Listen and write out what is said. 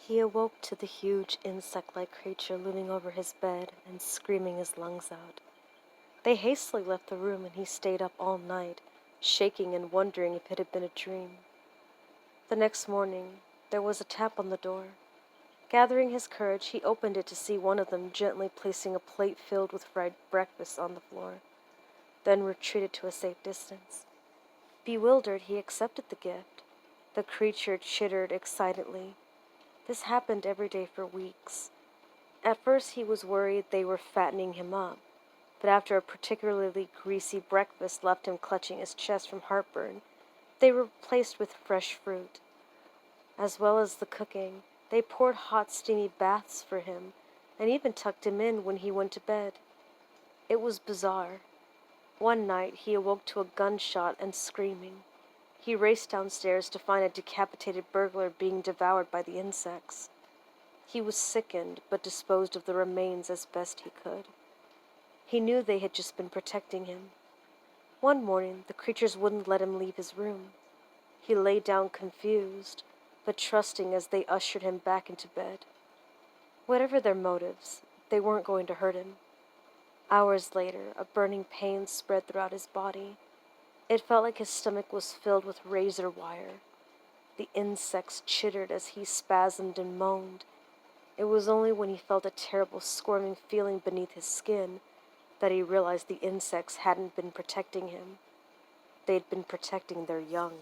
He awoke to the huge insect-like creature looming over his bed and screaming his lungs out. They hastily left the room and he stayed up all night, shaking and wondering if it had been a dream. The next morning, there was a tap on the door. Gathering his courage, he opened it to see one of them gently placing a plate filled with fried breakfast on the floor, then retreated to a safe distance. Bewildered, he accepted the gift. The creature chittered excitedly. This happened every day for weeks. At first he was worried they were fattening him up, but after a particularly greasy breakfast left him clutching his chest from heartburn, they were replaced with fresh fruit. As well as the cooking, they poured hot steamy baths for him and even tucked him in when he went to bed. It was bizarre. One night he awoke to a gunshot and screaming. He raced downstairs to find a decapitated burglar being devoured by the insects. He was sickened, but disposed of the remains as best he could. He knew they had just been protecting him. One morning, the creatures wouldn't let him leave his room. He lay down confused, but trusting as they ushered him back into bed. Whatever their motives, they weren't going to hurt him. Hours later, a burning pain spread throughout his body. It felt like his stomach was filled with razor wire. The insects chittered as he spasmed and moaned. It was only when he felt a terrible squirming feeling beneath his skin that he realized the insects hadn't been protecting him. They'd been protecting their young.